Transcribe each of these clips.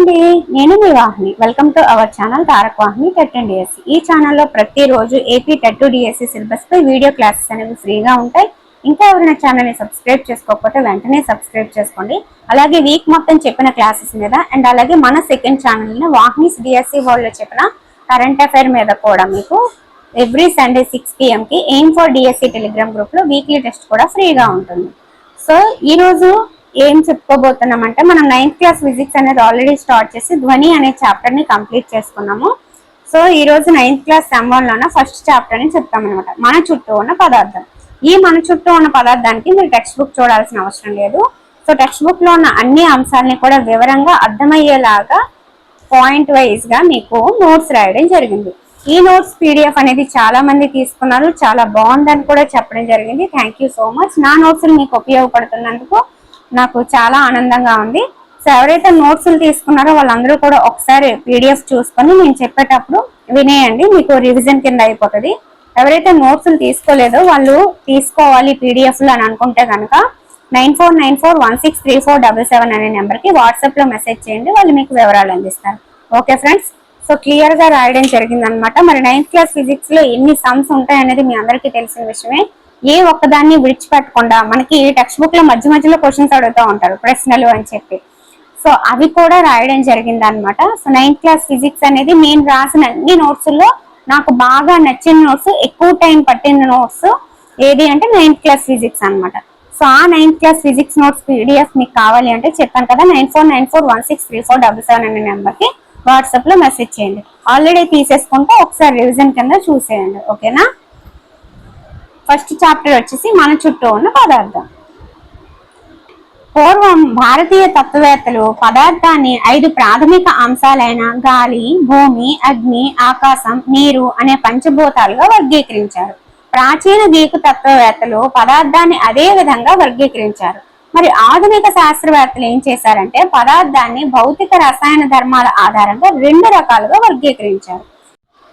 అండి, నేను మీ Vahini. Welcome to our channel Tarak Vahini TET and DSC. ఈ ఛానల్లో ప్రతిరోజు ఏపీ టెట్ డిఎస్సి సిలబస్ పై వీడియో క్లాసెస్ అనేవి ఫ్రీగా ఉంటాయి. ఇంకా ఎవరైనా ఛానల్ని సబ్స్క్రైబ్ చేసుకోకపోతే వెంటనే సబ్స్క్రైబ్ చేసుకోండి. అలాగే వీక్ మొత్తం చెప్పిన క్లాసెస్ మీద అండ్ అలాగే మన సెకండ్ ఛానల్ వాహినిస్ డిఎస్సి వాళ్ళు చెప్పిన కరెంట్ అఫైర్ మీద కూడా మీకు ఎవ్రీ సండే 6 PM కి aim for DSC Telegram group లో వీక్లీ టెస్ట్ కూడా ఫ్రీగా ఉంటుంది. సో ఈ రోజు ఏం చెప్పుకోబోతున్నామంటే, మనం 9th క్లాస్ ఫిజిక్స్ అనేది ఆల్రెడీ స్టార్ట్ చేసి ధ్వని అనే చాప్టర్ ని కంప్లీట్ చేసుకున్నాము. సో ఈ రోజు 9th క్లాస్ సెమ్ 1 లోన ఫస్ట్ చాప్టర్ అని చెప్తామన్నమాట, మన చుట్టూ ఉన్న పదార్థం. ఈ మన చుట్టూ ఉన్న పదార్థానికి మీరు టెక్స్ట్ బుక్ చూడాల్సిన అవసరం లేదు. సో టెక్స్ట్ బుక్ లో ఉన్న అన్ని అంశాలని కూడా వివరంగా అర్థమయ్యేలాగా పాయింట్ వైజ్ గా మీకు నోట్స్ రాయడం జరిగింది. ఈ నోట్స్ పీడిఎఫ్ అనేది చాలా మంది తీసుకున్నారు, చాలా బాగుందని కూడా చెప్పడం జరిగింది. Thank you so much. నా నోట్స్ మీకు ఉపయోగపడుతున్నందుకు నాకు చాలా ఆనందంగా ఉంది. సో ఎవరైతే నోట్స్ తీసుకున్నారో వాళ్ళందరూ కూడా ఒకసారి పీడిఎఫ్ చూసుకొని నేను చెప్పేటప్పుడు వినేయండి, మీకు రివిజన్ కింద అయిపోతుంది. ఎవరైతే నోట్స్ తీసుకోలేదో వాళ్ళు తీసుకోవాలి పీడిఎఫ్లు అని అనుకుంటే కనుక 9494163477 అనే నెంబర్కి వాట్సాప్లో మెసేజ్ చేయండి, వాళ్ళు మీకు వివరాలు అందిస్తారు. ఓకే ఫ్రెండ్స్, సో క్లియర్ గా రాయడం జరిగింది అనమాట. మరి 9th క్లాస్ ఫిజిక్స్ లో ఎన్ని సమ్స్ ఉంటాయి అనేది మీ అందరికీ తెలిసిన విషయమే. ఏ ఒక్కదాన్ని విడిచిపెట్టకుండా మనకి టెక్స్ట్ బుక్ లో మధ్య మధ్యలో క్వశ్చన్స్ అడుగుతూ ఉంటారు, ప్రశ్నలు అని చెప్పి. సో అవి కూడా రాయడం జరిగింది అనమాట. సో 9th క్లాస్ ఫిజిక్స్ అనేది నేను రాసిన అన్ని నోట్స్ లో నాకు బాగా నచ్చిన నోట్స్, ఎక్కువ టైం పట్టిన నోట్స్ ఏది అంటే 9th క్లాస్ ఫిజిక్స్ అనమాట. సో ఆ 9th class physics notes PDF మీకు కావాలి అంటే చెప్పాను కదా, 9494163477 అనే నెంబర్కి వాట్సాప్ లో మెసేజ్ చేయండి. ఆల్రెడీ తీసేసుకుంటే ఒకసారి రివిజన్ కింద చూసేయండి. ఓకేనా? ఫస్ట్ చాప్టర్ వచ్చేసి మన చుట్టూ ఉన్న పదార్థం. పూర్వం భారతీయ తత్వవేత్తలు పదార్థాన్ని 5 ప్రాథమిక అంశాలైన గాలి, భూమి, అగ్ని, ఆకాశం, నీరు అనే పంచభూతాలుగా వర్గీకరించారు. ప్రాచీన గ్రీకు తత్వవేత్తలు పదార్థాన్ని అదే విధంగా వర్గీకరించారు. మరి ఆధునిక శాస్త్రవేత్తలు ఏం చేశారంటే పదార్థాన్ని భౌతిక రసాయన ధర్మాల ఆధారంగా 2 రకాలుగా వర్గీకరించారు.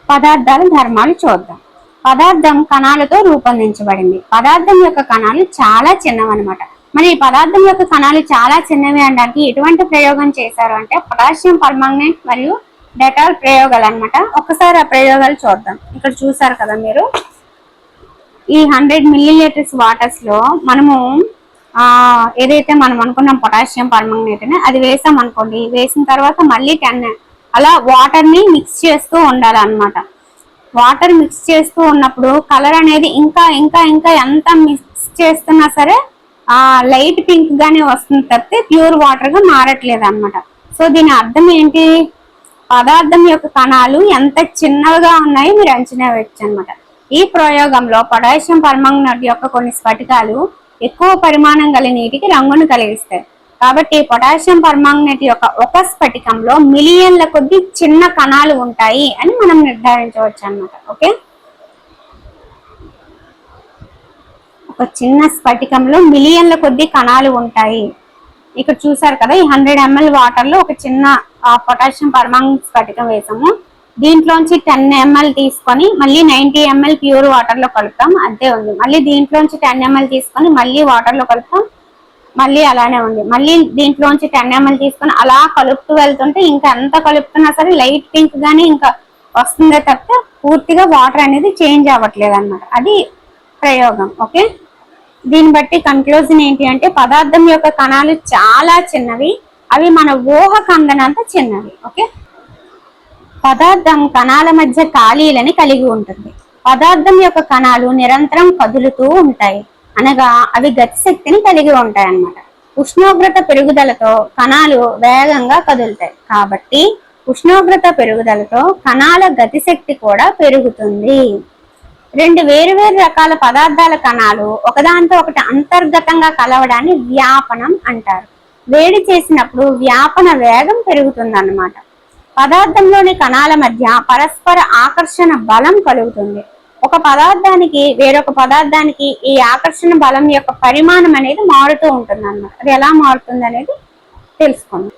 పదార్థాల ధర్మాలు చూద్దాం. పదార్థం కణాలతో రూపొందించబడింది. పదార్థం యొక్క కణాలు చాలా చిన్నవన్నమాట. మరి ఈ పదార్థం యొక్క కణాలు చాలా చిన్నవి అనడానికి ఎటువంటి ప్రయోగం చేశారు అంటే పొటాషియం పర్మాంగనేట్ మరియు డెటాల్ ప్రయోగాలు అనమాట. ఒక్కసారి ఆ ప్రయోగాలు చూద్దాం. ఇక్కడ చూసారు కదా మీరు, ఈ 100 ml వాటర్స్ లో మనము ఏదైతే మనం అనుకున్నాం పొటాషియం పర్మాంగనేట్ అని అది వేసాం అనుకోండి. వేసిన తర్వాత మళ్ళీ 10 అలా వాటర్ ని మిక్స్ చేస్తూ ఉండాలన్నమాట. వాటర్ మిక్స్ చేస్తూ ఉన్నప్పుడు కలర్ అనేది ఇంకా ఇంకా ఇంకా ఎంత మిక్స్ చేస్తున్నా సరే లైట్ పింక్ గానే వస్తుంది తప్పితే ప్యూర్ వాటర్ గా మారట్లేదు అనమాట. సో దీని అర్థం ఏంటి? పదార్థం యొక్క కణాలు ఎంత చిన్నవిగా ఉన్నాయో మీరు అంచనా వేయచ్చు అనమాట. ఈ ప్రయోగంలో పొటాషియం పర్మాంగనేట్ యొక్క కొన్ని స్ఫటికాలు ఎక్కువ పరిమాణం గల నీటికి రంగును కలిగిస్తాయి. కాబట్టి పొటాషియం పర్మాంగనేట్ యొక్క ఒక స్ఫటికంలో మిలియన్ల కొద్ది చిన్న కణాలు ఉంటాయి అని మనం నిర్ధారించవచ్చు అన్నమాట. ఓకే, ఒక చిన్న స్ఫటికంలో మిలియన్ల కొద్ది కణాలు ఉంటాయి. ఇక్కడ చూసారు కదా, ఈ 100 ml వాటర్ లో ఒక చిన్న పొటాషియం పర్మాంగనేట్ స్ఫటికం వేసాము. దీంట్లోంచి 10 ml తీసుకొని మళ్ళీ 90 ml ప్యూర్ వాటర్ లో కలుపుతాం, అంతే ఉంది. మళ్ళీ దీంట్లోంచి 10 ml తీసుకొని మళ్ళీ వాటర్ లో కలుపుతాం, మళ్ళీ అలానే ఉంది. మళ్ళీ దీంట్లోంచి 10 ml తీసుకొని అలా కలుపుతూ వెళ్తుంటే ఇంకా ఎంత కలుపుతున్నా సరే లైట్ పింక్ గానీ ఇంకా వస్తుందే తప్పితే పూర్తిగా వాటర్ అనేది చేంజ్ అవ్వట్లేదు అనమాట. అది ప్రయోగం. ఓకే, దీన్ని బట్టి కన్క్లూజన్ ఏంటి అంటే పదార్థం యొక్క కణాలు చాలా చిన్నవి, అవి మన ఊహకు అందనంత చిన్నవి. ఓకే, పదార్థం కణాల మధ్య ఖాళీలని కలిగి ఉంటుంది. పదార్థం యొక్క కణాలు నిరంతరం కదులుతూ ఉంటాయి, అనగా అవి గతిశక్తిని కలిగి ఉంటాయి అన్నమాట. ఉష్ణోగ్రత పెరుగుదలతో కణాలు వేగంగా కదులుతాయి. కాబట్టి ఉష్ణోగ్రత పెరుగుదలతో కణాల గతిశక్తి కూడా పెరుగుతుంది. 2 వేరువేరు రకాల పదార్థాల కణాలు ఒకదానితో ఒకటి అంతర్గతంగా కలవడాన్ని వ్యాపనం అంటారు. వేడి చేసినప్పుడు వ్యాపన వేగం పెరుగుతుంది అన్నమాట. పదార్థంలోని కణాల మధ్య పరస్పర ఆకర్షణ బలం కలుగుతుంది. ఒక పదార్థానికి వేరొక పదార్థానికి ఈ ఆకర్షణ బలం యొక్క పరిమాణం అనేది మారుతూ ఉంటుంది అన్నమాట. అది ఎలా మారుతుంది అనేది తెలుసుకుందాం.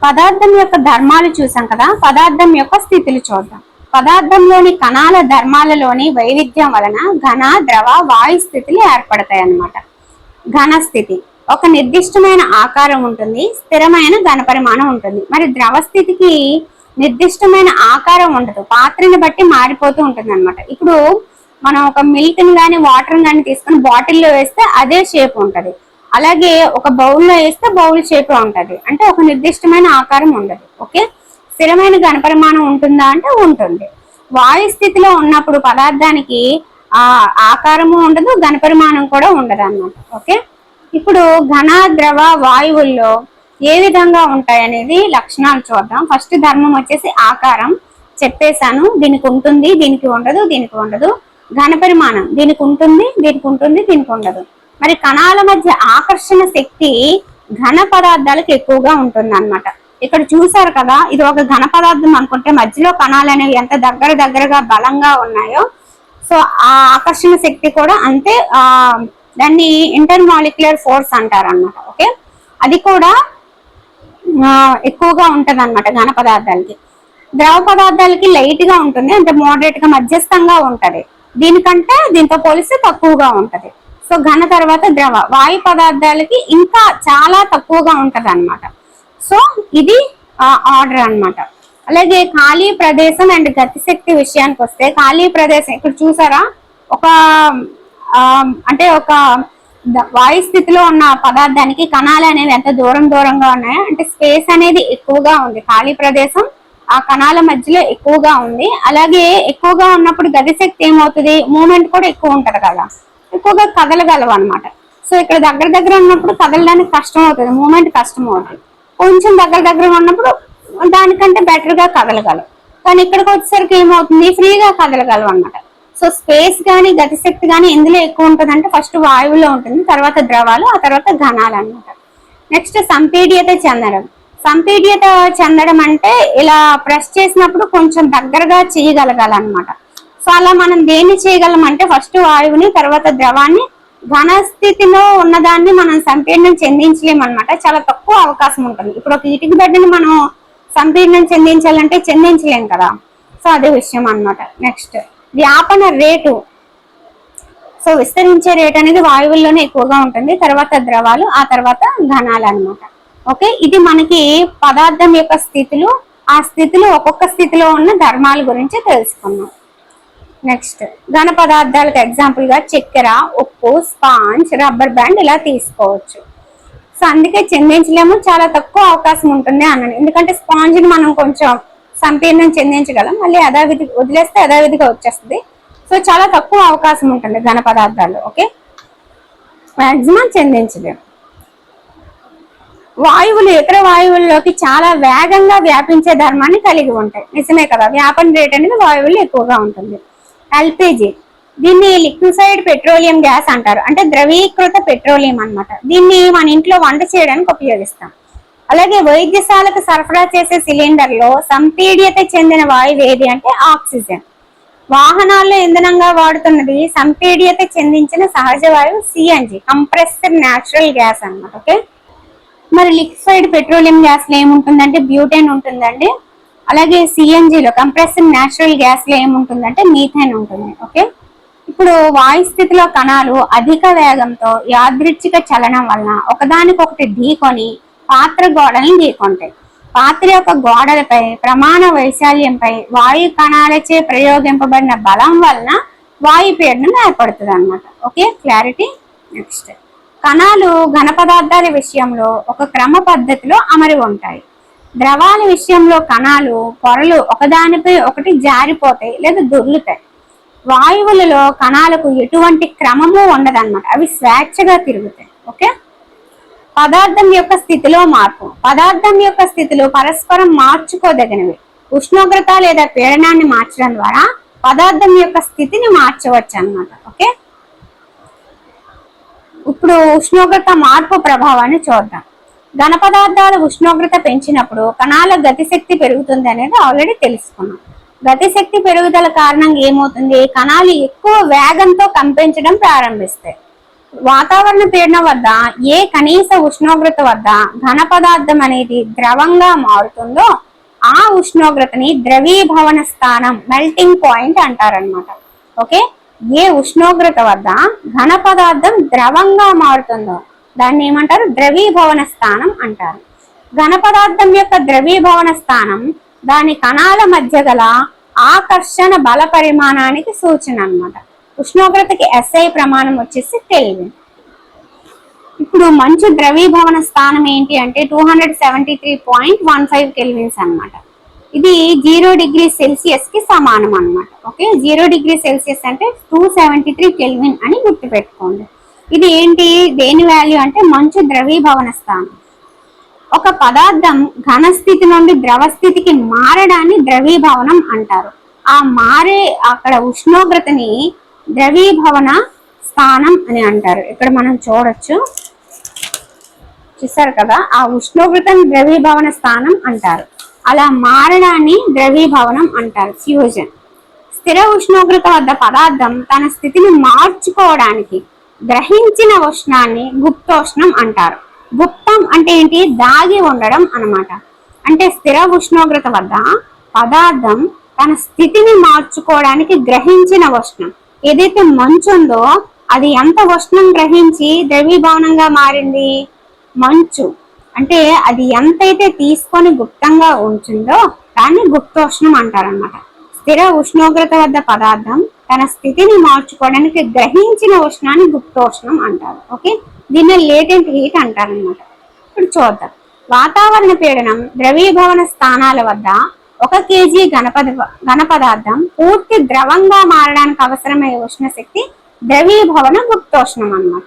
పదార్థం యొక్క ధర్మాలు చూసాం కదా, పదార్థం యొక్క స్థితులు చూద్దాం. పదార్థంలోని కణాల ధర్మాలలోని వైవిధ్యం వలన ఘన, ద్రవ, వాయు స్థితులు ఏర్పడతాయి అన్నమాట. ఘన స్థితి ఒక నిర్దిష్టమైన ఆకారం ఉంటుంది, స్థిరమైన ఘనపరిమాణం ఉంటుంది. మరి ద్రవ స్థితికి నిర్దిష్టమైన ఆకారం ఉండదు, పాత్రని బట్టి మారిపోతూ ఉంటుంది అనమాట. ఇప్పుడు మనం ఒక మిల్క్ ని కానీ వాటర్ కానీ తీసుకుని బాటిల్లో వేస్తే అదే షేప్ ఉంటది, అలాగే ఒక బౌల్లో వేస్తే బౌల్ షేప్ ఉంటది. అంటే ఒక నిర్దిష్టమైన ఆకారం ఉండదు. ఓకే, స్థిరమైన ఘనపరిమాణం ఉంటుందా అంటే ఉంటుంది. వాయు స్థితిలో ఉన్నప్పుడు పదార్థానికి ఆ ఆకారము ఉండదు, ఘనపరిమాణం కూడా ఉండదు అన్నమాట. ఓకే, ఇప్పుడు ఘన ద్రవ వాయువుల్లో ఏ విధంగా ఉంటాయి అనేది లక్షణాలు చూద్దాం. ఫస్ట్ ధర్మం వచ్చేసి ఆకారం చెప్పేశాను, దీనికి ఉంటుంది, దీనికి ఉండదు, దీనికి ఉండదు. ఘనపరిమాణం దీనికి ఉంటుంది, దీనికి ఉంటుంది, దీనికి ఉండదు. మరి కణాల మధ్య ఆకర్షణ శక్తి ఘన పదార్థాలకు ఎక్కువగా ఉంటుంది అన్నమాట. ఇక్కడ చూసారు కదా, ఇది ఒక ఘన పదార్థం అనుకుంటే మధ్యలో కణాలు అనేవి ఎంత దగ్గరగా బలంగా ఉన్నాయో, సో ఆ ఆకర్షణ శక్తి కూడా అంతే. దాన్ని ఇంటర్మాలిక్యులర్ ఫోర్స్ అంటారు అన్నమాట. ఓకే, అది కూడా ఎక్కువగా ఉంటది అన్నమాట ఘన పదార్థాలకి. ద్రవ పదార్థాలకి లైట్ గా ఉంటుంది, అంటే మోడరేట్ గా మధ్యస్థంగా ఉంటది. దీనికంటే దీంతో పోలిస్తే తక్కువగా ఉంటది. సో ఘన తర్వాత ద్రవ వాయు పదార్థాలకి ఇంకా చాలా తక్కువగా ఉంటది అన్నమాట. సో ఇది ఆర్డర్ అన్నమాట. అలాగే ఖాళీ ప్రదేశం అండ్ గతిశక్తి విషయానికి వస్తే, ఖాళీ ప్రదేశం ఇక్కడ చూసారా, ఒక అంటే ఒక వాయు స్థితిలో ఉన్న పదార్థానికి కణాలు అనేవి ఎంత దూరంగా ఉన్నాయో, అంటే స్పేస్ అనేది ఎక్కువగా ఉంది, ఖాళీ ప్రదేశం ఆ కణాల మధ్యలో ఎక్కువగా ఉంది. అలాగే ఎక్కువగా ఉన్నప్పుడు గతిశక్తి ఏమవుతుంది, మూమెంట్ కూడా ఎక్కువ ఉంటది కదా, ఎక్కువగా కదలగలవు అనమాట. సో ఇక్కడ దగ్గర ఉన్నప్పుడు కదలడానికి కష్టం అవుతుంది, మూమెంట్ కష్టం అవుతుంది. కొంచెం దగ్గర ఉన్నప్పుడు దానికంటే బెటర్ గా కదలగలవు. కానీ ఇక్కడికి వచ్చేసరికి ఏమవుతుంది, ఫ్రీగా కదలగలవు అనమాట. సో స్పేస్ కానీ గతిశక్తి కానీ ఎందులో ఎక్కువ ఉంటుంది అంటే ఫస్ట్ వాయువులో ఉంటుంది, తర్వాత ద్రవాలు, ఆ తర్వాత ఘనాలు అనమాట. నెక్స్ట్ సంపీడ్యత చెందడం. సంపీడ్యత చెందడం అంటే ఇలా ప్రెస్ చేసినప్పుడు కొంచెం దగ్గరగా చేయగలగాలన్నమాట. సో అలా మనం దేన్ని చేయగలం అంటే ఫస్ట్ వాయువుని, తర్వాత ద్రవాన్ని. ఘన స్థితిలో ఉన్నదాన్ని మనం సంపీడనం చెందించలేమన్నమాట, చాలా తక్కువ అవకాశం ఉంటుంది. ఇప్పుడు ఒక ఇటుక బెడ్ని మనం సంపీడనం చెందించాలంటే చెందించలేం కదా, సో అదే విషయం అన్నమాట. నెక్స్ట్ వ్యాపన రేటు. సో విస్తరించే రేట్ అనేది వాయువుల్లోనే ఎక్కువగా ఉంటుంది, తర్వాత ద్రవాలు, ఆ తర్వాత ఘనాలు అన్నమాట. ఓకే, ఇది మనకి పదార్థం యొక్క స్థితులు, ఆ స్థితిలో ఒక్కొక్క స్థితిలో ఉన్న ధర్మాల గురించి తెలుసుకున్నాం. నెక్స్ట్ ఘన పదార్థాలకు ఎగ్జాంపుల్ గా చక్కెర, ఉప్పు, స్పాంజ్, రబ్బర్ బ్యాండ్ ఇలా తీసుకోవచ్చు. సో అందుకే చెందించలేము, చాలా తక్కువ అవకాశం ఉంటుంది అన్నాను. ఎందుకంటే స్పాంజ్ ని మనం కొంచెం సంపీడనం చెందించగలం, మళ్ళీ యథావిధి వదిలేస్తే యథావిధిగా వచ్చేస్తుంది. సో చాలా తక్కువ అవకాశం ఉంటుంది ఘన పదార్థాలు. ఓకే, మాక్సిమం చెందించలేము. వాయువులు ఇతర వాయువుల్లోకి చాలా వేగంగా వ్యాపించే ధర్మాన్ని కలిగి ఉంటాయి, నిజమే కదా, వ్యాపన రేట్ అనేది వాయువులు ఎక్కువగా ఉంటుంది. ఎల్పిజి, దీన్ని లిక్విఫైడ్ పెట్రోలియం గ్యాస్ అంటారు, అంటే ద్రవీకృత పెట్రోలియం అన్నమాట. దీన్ని మన ఇంట్లో వంట చేయడానికి ఉపయోగిస్తాం. అలాగే వైద్యశాలకు సరఫరా చేసే సిలిండర్ లో సంపీడ్యత చెందిన వాయువు ఏది అంటే ఆక్సిజన్. వాహనాల్లో ఇంధనంగా వాడుతున్నది సంపీడ్యత చెందించిన సహజ వాయువు సిఎన్జి, కంప్రెస్డ్ న్యాచురల్ గ్యాస్ అన్నమాట. ఓకే, మరి లిక్విఫైడ్ పెట్రోలియం గ్యాస్ లో ఏముంటుందంటే బ్యూటేన్ ఉంటుందండి. అలాగే సిఎన్జిలో కంప్రెస్డ్ న్యాచురల్ గ్యాస్ లో ఏముంటుందంటే మీథేన్ ఉంటుంది. ఓకే, ఇప్పుడు వాయు స్థితిలో కణాలు అధిక వేగంతో యాదృచ్ఛిక చలనం వలన ఒకదానికొకటి ఢీకొని పాత్ర గోడలను ఢీకొంటాయి. పాత్ర యొక్క గోడలపై ప్రమాణ వైశాల్యంపై వాయు కణాలచే ప్రయోగింపబడిన బలం వలన వాయు పీడనం ఏర్పడుతుంది అన్నమాట. Okay, clarity. నెక్స్ట్ కణాలు ఘన పదార్థాల విషయంలో ఒక క్రమ పద్ధతిలో అమరి ఉంటాయి. ద్రవాల విషయంలో కణాలు పొరలు ఒకదానిపై ఒకటి జారిపోతాయి లేదా దొర్లుతాయి. వాయువులలో కణాలకు ఎటువంటి క్రమము ఉండదన్నమాట, అవి స్వేచ్ఛగా తిరుగుతాయి. ఓకే, పదార్థం యొక్క స్థితిలో మార్పు. పదార్థం యొక్క స్థితిలో పరస్పరం మార్చుకోదగినవి. ఉష్ణోగ్రత లేదా పీడనాన్ని మార్చడం ద్వారా పదార్థం యొక్క స్థితిని మార్చవచ్చు అన్నమాట. ఓకే, ఇప్పుడు ఉష్ణోగ్రత మార్పు ప్రభావాన్ని చూద్దాం. ఘన పదార్థాల ఉష్ణోగ్రత పెంచినప్పుడు కణాల గతిశక్తి పెరుగుతుంది అనేది ఆల్రెడీ తెలుసుకున్నాం. గతిశక్తి పెరుగుదల కారణంగా ఏమవుతుంది, కణాలు ఎక్కువ వేగంతో కంపించడం ప్రారంభిస్తాయి. వాతావరణ పీడనం వద్ద ఏ కనీస ఉష్ణోగ్రత వద్ద ఘన పదార్థం అనేది ద్రవంగా మారుతుందో ఆ ఉష్ణోగ్రతని ద్రవీభవన స్థానం, మెల్టింగ్ పాయింట్ అంటారనమాట. ఓకే, ఏ ఉష్ణోగ్రత వద్ద ఘన పదార్థం ద్రవంగా మారుతుందో దాన్ని ఏమంటారు? ద్రవీభవన స్థానం అంటారు. ఘన పదార్థం యొక్క ద్రవీభవన స్థానం దాని కణాల మధ్య గల ఆకర్షణ బల పరిమాణానికి సూచన అన్నమాట. ఉష్ణోగ్రతకి SI ప్రమాణం వచ్చేసి కెల్విన్. ఇప్పుడు మంచు ద్రవీభవన స్థానం ఏంటి అంటే 273.15 కెల్విన్స్ అన్నమాట. ఇది 0 డిగ్రీ సెల్సియస్ కి సమానం అన్నమాట. ఓకే, 0 డిగ్రీ సెల్సియస్ అంటే 273 కెల్విన్ అని గుర్తుపెట్టుకోండి. ఇది ఏంటి, దేని వాల్యూ అంటే మంచు ద్రవీభవన స్థానం. ఒక పదార్థం ఘన స్థితి నుండి ద్రవ స్థితికి మారడాన్ని ద్రవీభవనం అంటారు. ఆ మారే అక్కడ ఉష్ణోగ్రతని ద్రవీభవన స్థానం అని అంటారు. ఇక్కడ మనం చూసారు కదా, ఆ ఉష్ణోగ్రతని ద్రవీభవన స్థానం అంటారు. అలా మారడాన్ని ద్రవీభవనం అంటారు, ఫ్యూజన్. స్థిర ఉష్ణోగ్రత వద్ద పదార్థం తన స్థితిని మార్చుకోవడానికి గ్రహించిన ఉష్ణాన్ని గుప్తోష్ణం అంటారు. గుప్తం అంటే ఏంటి, దాగి ఉండడం అన్నమాట. అంటే స్థిర ఉష్ణోగ్రత వద్ద పదార్థం తన స్థితిని మార్చుకోవడానికి గ్రహించిన ఉష్ణం, ఏదైతే మంచు ఉందో అది ఎంత ఉష్ణం గ్రహించి ద్రవీభవనంగా మారింది, మంచు అంటే అది ఎంతైతే తీసుకొని గుప్తంగా ఉంచిందో దాన్ని గుప్తోష్ణం అంటారన్నమాట. స్థిర ఉష్ణోగ్రత వద్ద పదార్థం తన స్థితిని మార్చుకోవడానికి గ్రహించిన ఉష్ణాన్ని గుప్తోష్ణం అంటారు. ఓకే, దీన్ని లేటెంట్ హీట్ అంటారనమాట. ఇప్పుడు చూద్దాం. వాతావరణ పీడనం ద్రవీభవన స్థానాల వద్ద 1 kg ఘన పదార్థం పూర్తి ద్రవంగా మారడానికి అవసరమయ్యే ఉష్ణశక్తి ద్రవీభవన గుప్తోష్ణం అన్నమాట.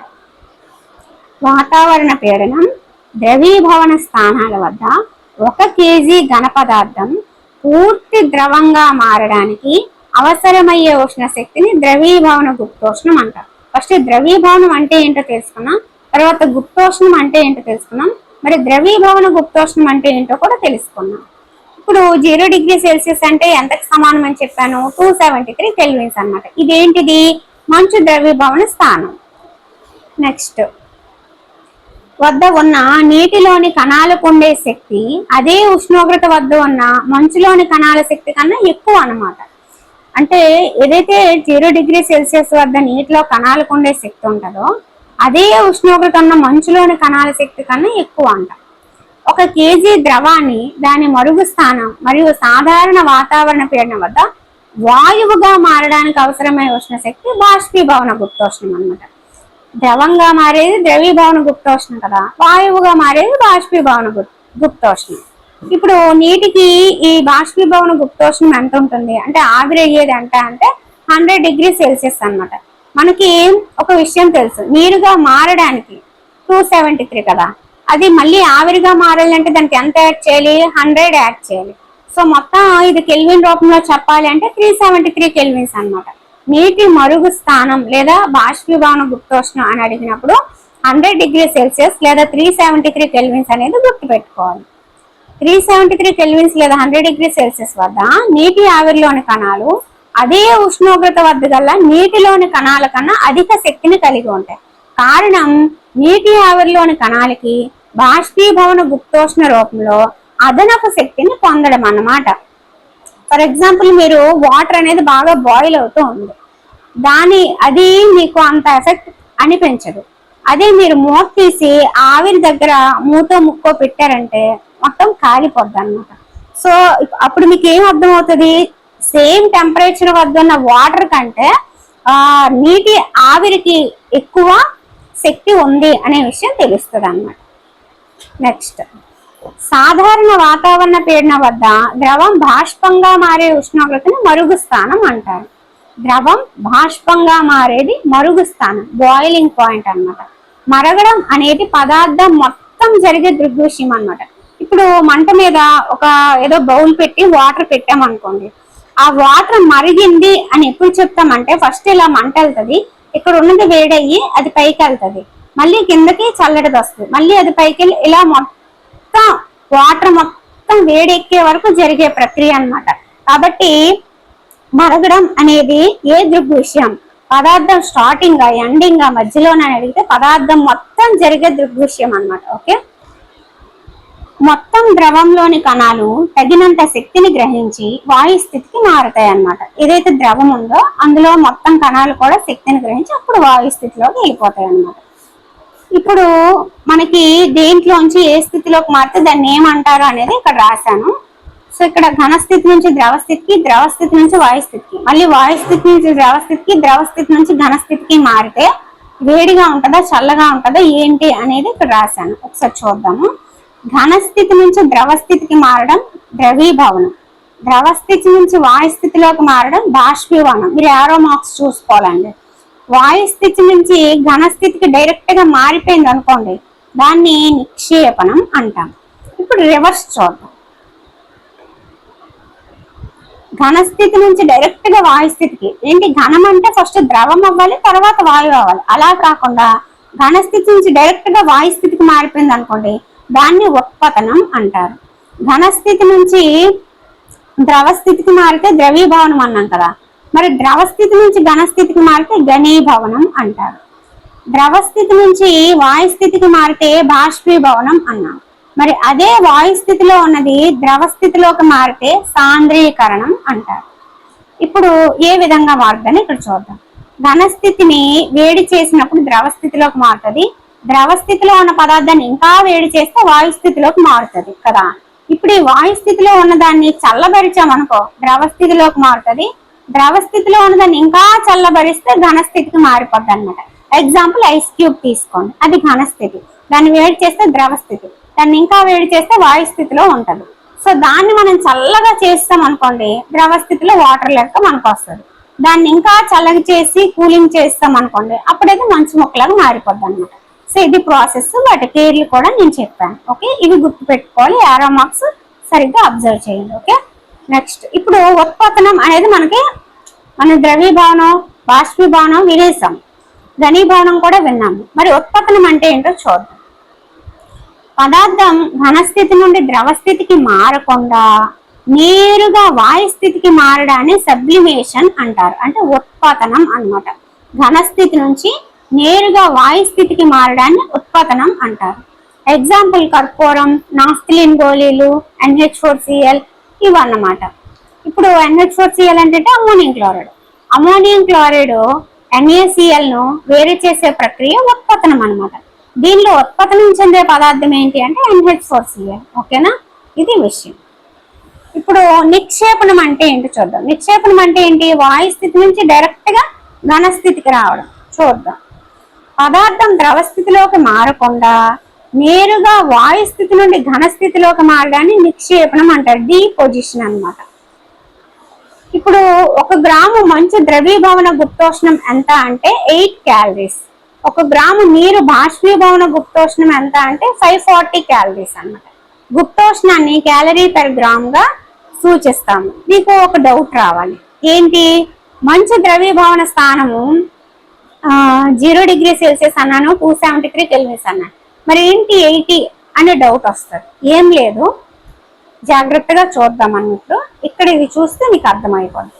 వాతావరణ పీడనం ద్రవీభవన స్థానాల వద్ద 1 kg ఘన పదార్థం పూర్తి ద్రవంగా మారడానికి అవసరమయ్యే ఉష్ణశక్తిని ద్రవీభవన గుప్తోష్ణం అంటారు. ఫస్ట్ ద్రవీభవనం అంటే ఏంటో తెలుసుకున్నాం, తర్వాత గుప్తోష్ణం అంటే ఏంటో తెలుసుకున్నాం, మరి ద్రవీభవన గుప్తోష్ణం అంటే ఏంటో కూడా తెలుసుకున్నాం. ఇప్పుడు 0 డిగ్రీ సెల్సియస్ అంటే ఎంతకు సమానం అని చెప్పాను, 273 కెల్విన్స్ అన్నమాట. ఇదేంటిది, మంచు ద్రవీభవన స్థానం. నెక్స్ట్, వద్ద ఉన్న నీటిలోని కణాలకు ఉండే శక్తి అదే ఉష్ణోగ్రత వద్ద ఉన్న మంచులోని కణాల శక్తి కన్నా ఎక్కువ అన్నమాట. అంటే ఏదైతే 0 డిగ్రీ సెల్సియస్ వద్ద నీటిలో కణాలకు ఉండే శక్తి ఉంటుందో అదే ఉష్ణోగ్రత ఉన్న మంచులోని కణాల శక్తి కన్నా ఎక్కువ అంట. 1 kg ద్రవాన్ని దాని మరుగు స్థానం మరియు సాధారణ వాతావరణ పీడనం వద్ద వాయువుగా మారడానికి అవసరమైన ఉష్ణశక్తి బాష్పీభవన గుప్తోష్ణం అన్నమాట. ద్రవంగా మారేది ద్రవీభవన గుప్తోష్ణం కదా, వాయువుగా మారేది బాష్పీభవన గుప్తోష్ణం. ఇప్పుడు నీటికి ఈ బాష్పీభవన గుప్తోష్ణం ఎంత ఉంటుంది అంటే ఆవిరి అయ్యేది అంటే 100 డిగ్రీ సెల్సియస్ అన్నమాట. మనకి ఒక విషయం తెలుసు, నీరుగా మారడానికి 273 కదా, అది మళ్ళీ ఆవిరిగా మారాలంటే దానికి ఎంత యాడ్ చేయాలి, 100 యాడ్ చేయాలి. సో మొత్తం ఇది కెల్విన్ రూపంలో చెప్పాలి అంటే 373 కెల్విన్స్ అన్నమాట. నీటి మరుగు స్థానం లేదా బాష్పీభవన గుప్తోష్ణం అని అడిగినప్పుడు 100 డిగ్రీ సెల్సియస్ లేదా 373 కెల్విన్స్ అనేది గుర్తుపెట్టుకోవాలి. 373 కెల్విన్స్ లేదా 100 డిగ్రీ సెల్సియస్ వద్ద నీటి ఆవిరిలోని కణాలు అదే ఉష్ణోగ్రత వద్ద గల నీటిలోని కణాల కన్నా అధిక శక్తిని కలిగి ఉంటాయి. కారణం నీటి ఆవిరిలోని కణాలకి బాష్పీభవన గుప్తోష్ణ రూపంలో అదనపు శక్తిని పొందడం అన్నమాట. ఫర్ ఎగ్జాంపుల్, మీరు వాటర్ అనేది బాగా బాయిల్ అవుతూ ఉంది, అది మీకు అంత ఎఫెక్ట్ అనిపించదు. అదే మీరు మూత తీసి ఆవిరి దగ్గర మూతో ముక్కో పెట్టారంటే మొత్తం కాలిపోద్ది అన్నమాట. సో అప్పుడు మీకు ఏం అర్థమవుతుంది, సేమ్ టెంపరేచర్ వద్ద ఉన్న వాటర్ కంటే నీటి ఆవిరికి ఎక్కువ శక్తి ఉంది అనే విషయం తెలుస్తుంది అన్నమాట. నెక్స్ట్, సాధారణ వాతావరణ పీడనం వద్ద ద్రవం బాష్పంగా మారే ఉష్ణోగ్రతను మరుగు స్థానం అంటారు. ద్రవం బాష్పంగా మారేది మరుగు స్థానం, బాయిలింగ్ పాయింట్ అన్నమాట. మరగడం అనేది పదార్థం మొత్తం జరిగే దృగ్విషయం అన్నమాట. ఇప్పుడు మంట మీద ఏదో బౌల్ పెట్టి వాటర్ పెట్టామనుకోండి, ఆ వాటర్ మరిగింది అని ఎప్పుడు చెప్తామంటే ఫస్ట్ ఇలా మంట వెళ్తుంది, ఇక్కడ ఉన్నది వేడయ్యి అది పైకి వెళ్తుంది, మళ్ళీ కిందకి చల్లటిది వస్తుంది, మళ్ళీ అది పైకి వెళ్ళి ఇలా మొత్తం వాటర్ మొత్తం వేడెక్కే వరకు జరిగే ప్రక్రియ అన్నమాట. కాబట్టి మరగడం అనేది ఏ దృగ్విషయం, పదార్థం స్టార్టింగ్ ఎండింగ్ మధ్యలోనే అడిగితే పదార్థం మొత్తం జరిగే దృగ్విషయం అన్నమాట. ఓకే, మొత్తం ద్రవంలోని కణాలు తగినంత శక్తిని గ్రహించి వాయు స్థితికి మారుతాయి అన్నమాట. ఏదైతే ద్రవం ఉందో అందులో మొత్తం కణాలు కూడా శక్తిని గ్రహించి అప్పుడు వాయు స్థితిలోకి వెళ్ళిపోతాయి అన్నమాట. ఇప్పుడు మనకి దేంట్లోంచి ఏ స్థితిలోకి మారితే దాన్ని ఏమంటారు అనేది ఇక్కడ రాశాను. సో ఇక్కడ ఘన స్థితి నుంచి ద్రవ స్థితికి, ద్రవ స్థితి నుంచి వాయు స్థితికి, మళ్ళీ వాయు స్థితి నుంచి ద్రవ స్థితికి, ద్రవ స్థితి నుంచి ఘన స్థితికి మారితే వేడిగా ఉంటుందా చల్లగా ఉంటుందా ఏంటి అనేది ఇక్కడ రాశాను. ఒకసారి చూద్దాము. ఘన స్థితి నుంచి ద్రవ స్థితికి మారడం ద్రవీభవనం, ద్రవ స్థితి నుంచి వాయు స్థితిలోకి మారడం బాష్పీభవనం. మీరు ఏరో మార్క్స్ చూసుకోవాలండి. వాయు స్థితి నుంచి ఘన స్థితికి డైరెక్ట్ గా మారిపోయింది అనుకోండి, దాన్ని నిక్షేపణం అంటాం. ఇప్పుడు రివర్స్ చూద్దాం. ఘన స్థితి నుంచి డైరెక్ట్ గా వాయు స్థితికి, ఏంటి ఘనం అంటే ఫస్ట్ ద్రవం అవ్వాలి తర్వాత వాయువు అవ్వాలి, అలా కాకుండా ఘన స్థితి నుంచి డైరెక్ట్ గా వాయు స్థితికి మారిపోయింది అనుకోండి, దాన్ని ఉత్పతనం అంటారు. ఘన స్థితి నుంచి ద్రవ స్థితికి మారితే ద్రవీభవనం అన్నాం కదా, మరి ద్రవ స్థితి నుంచి ఘన స్థితికి మారితే ఘనీభవనం అంటారు. ద్రవ స్థితి నుంచి వాయు స్థితికి మారితే బాష్పీభవనం అన్నాం. మరి అదే వాయు స్థితిలో ఉన్నది ద్రవ స్థితిలోకి మారితే సాంద్రీకరణం అంటారు. ఇప్పుడు ఏ విధంగా మారుతుందని ఇక్కడ చూద్దాం. ఘన స్థితిని వేడి చేసినప్పుడు ద్రవ స్థితిలోకి మారుతుంది, ద్రవ స్థితిలో ఉన్న పదార్థాన్ని ఇంకా వేడి చేస్తే వాయు స్థితిలోకి మారుతుంది కదా. ఇప్పుడు ఈ వాయు స్థితిలో ఉన్నదాన్ని చల్లబరిచామనుకో ద్రవ స్థితిలోకి మారుతుంది, ద్రవ స్థితిలో ఉన్నదాన్ని ఇంకా చల్లబరిస్తే ఘన స్థితికి మారిపోద్ది అనమాట. ఎగ్జాంపుల్ ఐస్ క్యూబ్ తీసుకోండి, అది ఘన స్థితి, దాన్ని వేడి చేస్తే ద్రవ స్థితి, దాన్ని ఇంకా వేడి చేస్తే వాయు స్థితిలో ఉంటది. సో దాన్ని మనం చల్లగా చేస్తాం అనుకోండి, ద్రవ స్థితిలో వాటర్ లెక్క మనకు వస్తుంది. దాన్ని ఇంకా చల్లగా చేసి కూలింగ్ చేస్తాం అనుకోండి, అప్పుడైతే మంచు ముక్కలాగా మారిపోద్ది అనమాట. సో ఇది ప్రాసెస్, వాటి పేర్లు కూడా నేను చెప్పాను. ఓకే, ఇవి గుర్తు పెట్టుకోవాలి, ఏరో మార్క్స్ సరిగ్గా అబ్జర్వ్ చేయండి. ఓకే, నెక్స్ట్ ఇప్పుడు ఉత్పతనం అనేది మన ద్రవీభవనం, బాష్పీభవనం వినేసాం, ఘనీభవనం కూడా విన్నాము. మరి ఉత్పతనం అంటే ఏంటో చూద్దాం. పదార్థం ఘన స్థితి నుండి ద్రవ స్థితికి మారకుండా నేరుగా వాయు స్థితికి మారడాన్ని సబ్లిమేషన్ అంటారు, అంటే ఉత్పతనం అన్నమాట. ఘన స్థితి నుంచి నేరుగా వాయు స్థితికి మారడాన్ని ఉత్పతనం అంటారు. ఎగ్జాంపుల్ కర్పూరం, నాఫ్థలిన్ గోళీలు, NH4Cl ఇవన్నమాట. ఇప్పుడు NH4Cl అంటే ammonium chloride. Ammonium chloride NaCl ను వేరు చేసే ప్రక్రియ ఉత్పతనం అన్నమాట. దీనిలో ఉత్పతనం చెందే పదార్థం ఏంటి అంటే NH4Cl. ఓకేనా, ఇది విషయం. ఇప్పుడు నిక్షేపణం అంటే ఏంటి చూద్దాం. నిక్షేపణం అంటే ఏంటి? వాయు స్థితి నుంచి డైరెక్ట్ గా ఘన స్థితికి రావడం. చూద్దాం. పదార్థం ద్రవ స్థితిలోకి మారకుండా నేరుగా వాయు స్థితి నుండి ఘన స్థితిలోకి మారడాన్ని నిక్షేపణం అంటారు, డీపోజిషన్ అన్నమాట. ఇప్పుడు 1 గ్రాము మంచు ద్రవీభవన గుప్తోష్ణం ఎంత అంటే 8 క్యాలరీస్. 1 గ్రాము నీరు బాష్పీభవన గుప్తోష్ణం ఎంత అంటే 540 క్యాలరీస్ అన్నమాట. గుప్తోష్ణాన్ని క్యాలరీ పర్ గ్రామ్ గా సూచిస్తాము. మీకు ఒక డౌట్ రావాలి, ఏంటి మంచు ద్రవీభవన స్థానము 0 డిగ్రీ సెల్సియస్ అన్నాను, 273 కెల్విన్స్ అన్నాను, మరి ఏంటి 80 అనే డౌట్ వస్తుంది. ఏం లేదు, జాగ్రత్తగా చూద్దాం అన్నట్టు. ఇక్కడ ఇది చూస్తే మీకు అర్థమైపోతుంది.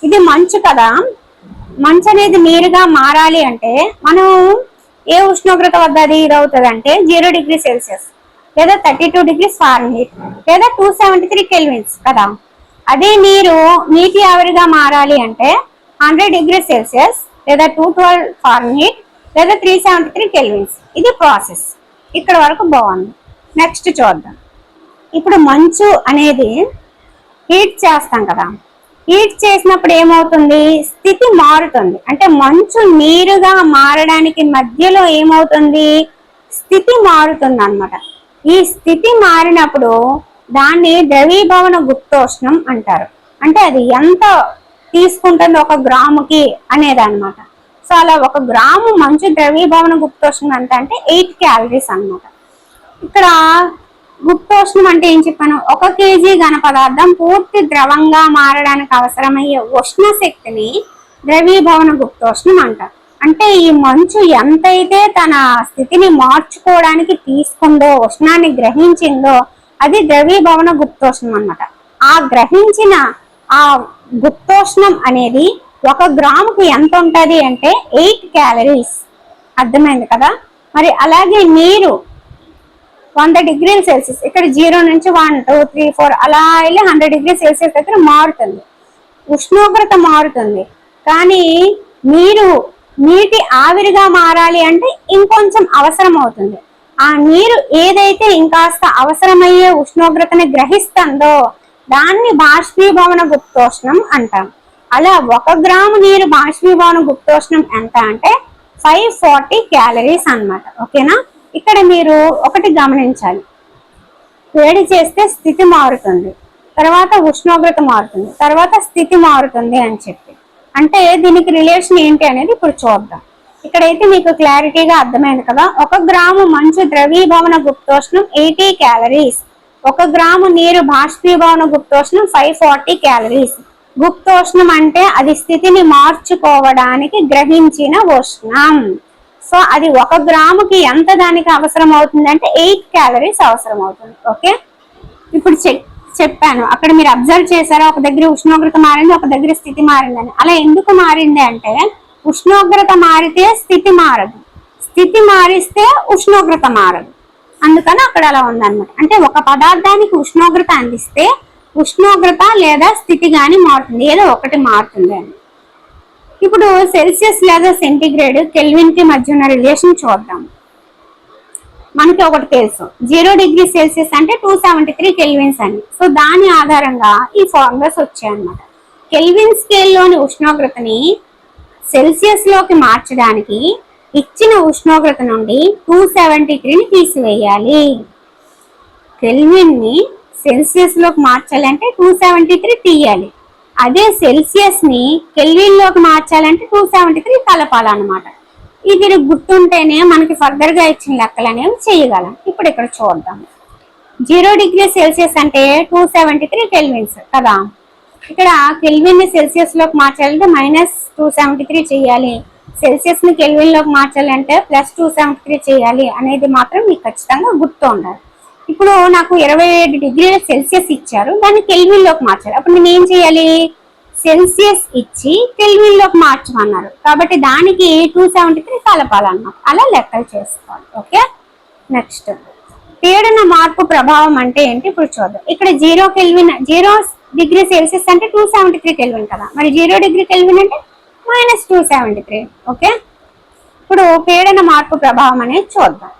ఇది మంచు కదా, మంచు అనేది నీరుగా మారాలి అంటే మనం ఏ ఉష్ణోగ్రత వద్ద అది ఇది అవుతుంది అంటే 0 డిగ్రీ సెల్సియస్ లేదా 32 డిగ్రీస్ ఫారెన్హీట్ లేదా 273 కెల్విన్స్ కదా. అదే నీటి ఆవిరిగా మారాలి అంటే 100 డిగ్రీ సెల్సియస్ లేదా 212 ఫారెన్హీట్ లేదా 373 కెల్విన్స్. ఇది ప్రాసెస్. ఇక్కడ వరకు బాగుంది. నెక్స్ట్ చూద్దాం. ఇప్పుడు మంచు అనేది హీట్ చేస్తాం కదా, హీట్ చేసినప్పుడు ఏమవుతుంది? స్థితి మారుతుంది. అంటే మంచు నీరుగా మారడానికి మధ్యలో ఏమవుతుంది? స్థితి మారుతుంది అన్నమాట. ఈ స్థితి మారినప్పుడు దాన్ని ద్రవీభవన గుప్తోష్ణం అంటారు. అంటే అది ఎంత తీసుకుంటుంది 1 గ్రాముకి అనేది అన్నమాట. సో అలా 1 గ్రాము మంచు ద్రవీభవన గుప్తోష్ణం ఎంత అంటే 8 క్యాలరీస్ అన్నమాట. ఇక్కడ గుప్తోష్ణం అంటే ఏం చెప్పాను? 1 కేజీ ఘన పదార్థం పూర్తి ద్రవంగా మారడానికి అవసరమయ్యే ఉష్ణ శక్తిని ద్రవీభవన గుప్తోష్ణం అంటారు. అంటే ఈ మంచు ఎంతైతే తన స్థితిని మార్చుకోవడానికి తీసుకుందో, ఉష్ణాన్ని గ్రహించిందో, అది ద్రవీభవన గుప్తోష్ణం అన్నమాట. ఆ గ్రహించిన ఆ గుప్తోష్ణం అనేది 1 గ్రాముకు ఎంత ఉంటది అంటే 8 క్యాలరీస్. అర్థమైంది కదా. మరి అలాగే నీరు 100 డిగ్రీల సెల్సియస్, ఇక్కడ 0 నుంచి 1 2 3 4 అలా వెళ్ళి 100 డిగ్రీ సెల్సియస్ దగ్గర మారుతుంది, ఉష్ణోగ్రత మారుతుంది. కానీ నీటి ఆవిరిగా మారాలి అంటే ఇంకొంచెం అవసరం అవుతుంది. ఆ నీరు ఏదైతే ఇంకాస్త అవసరమయ్యే ఉష్ణోగ్రతని గ్రహిస్తుందో దాన్ని బాష్పీభవన గుప్తోష్ణం అంటాం. అలా 1 గ్రాము నీరు బాష్పీభవన గుప్తోష్ణం ఎంత అంటే 540 క్యాలరీస్ అన్నమాట. ఓకేనా? ఇక్కడ మీరు ఒకటి గమనించాలి, వేడి చేస్తే స్థితి మారుతుంది, తర్వాత ఉష్ణోగ్రత మారుతుంది, తర్వాత స్థితి మారుతుంది అని చెప్పి. అంటే దీనికి రిలేషన్ ఏంటి అనేది ఇప్పుడు చూద్దాం. ఇక్కడైతే మీకు క్లారిటీగా అర్థమైంది కదా. 1 గ్రాము మంచు ద్రవీభవన గుప్తోష్ణం 80 క్యాలరీస్, 1 గ్రాము నీరు బాష్పీభవన గుప్తోష్ణం 540 క్యాలరీస్. గుప్తోష్ణం అంటే అది స్థితిని మార్చుకోవడానికి గ్రహించిన ఉష్ణం. సో అది 1 గ్రాముకి ఎంత దానికి అవసరం అవుతుంది అంటే 8 క్యాలరీస్ అవసరం అవుతుంది. ఓకే, ఇప్పుడు చెప్పాను అక్కడ మీరు అబ్జర్వ్ చేశారా, ఒక దగ్గర ఉష్ణోగ్రత మారింది, ఒక దగ్గర స్థితి మారిందని. అలా ఎందుకు మారింది అంటే ఉష్ణోగ్రత మారితే స్థితి మారదు, స్థితి మారిస్తే ఉష్ణోగ్రత మారదు, అందుకని అక్కడ అలా ఉందన్నమాట. అంటే ఒక పదార్థానికి ఉష్ణోగ్రత అందిస్తే ఉష్ణోగ్రత లేదా స్థితి గాని మారుతుంది, ఏదో ఒకటి మారుతుంది అని. ఇప్పుడు సెల్సియస్ లేదా సెంటిగ్రేడ్ కెల్విన్ కి మధ్య ఉన్న రిలేషన్ చూద్దాం. మనకి ఒకటి తెలుసు, 0 డిగ్రీ సెల్సియస్ అంటే 273 కెల్విన్స్ అని. సో దాని ఆధారంగా ఈ ఫార్ములాస్ వచ్చాయన్నమాట. కెల్విన్ స్కేల్లోని ఉష్ణోగ్రతని సెల్సియస్ లోకి మార్చడానికి ఇచ్చిన ఉష్ణోగ్రత నుండి 273ని తీసివేయాలి. కెల్విన్ ని సెల్సియస్ లోకి మార్చాలంటే 273 తీయాలి. అదే సెల్సియస్ ని కెల్విన్ లోకి మార్చాలంటే 273 కలపాలన్నమాట. ఇది గుర్తుంటేనే మనకి ఫర్దర్ గా ఇచ్చిన లెక్కలు అనేవి చేయగలం. ఇప్పుడు ఇక్కడ చూద్దాం. 0 డిగ్రీ సెల్సియస్ అంటే 273 కెల్విన్స్ కదా. ఇక్కడ కెల్విన్ ని సెల్సియస్ లోకి మార్చాలంటే -273 చేయాలి, సెల్సియస్ ని కెల్విన్ లోకి మార్చాలంటే +273 చేయాలి అనేది మాత్రం మీకు ఖచ్చితంగా గుర్తు ఉండాలి. ఇప్పుడు నాకు 27 డిగ్రీల సెల్సియస్ ఇచ్చారు, దాన్ని కెల్విన్ లోకి మార్చాలి. అప్పుడు నేను ఏం చేయాలి, సెల్సియస్ ఇచ్చి కెల్విన్ లోకి మార్చమన్నారు కాబట్టి దానికి 273 కలపాలన్నమాట. అలా లెక్కలు చేసుకోవాలి. ఓకే, నెక్స్ట్ పీడన మార్పు ప్రభావం అంటే ఏంటి ఇప్పుడు చూద్దాం. ఇక్కడ 0 డిగ్రీ సెల్సియస్ అంటే 273 కెల్విన్ కదా, మరి 0 డిగ్రీ కెల్విన్ అంటే -273. ఓకే, ఇప్పుడు పీడన మార్పు ప్రభావం అనేది చూద్దాం.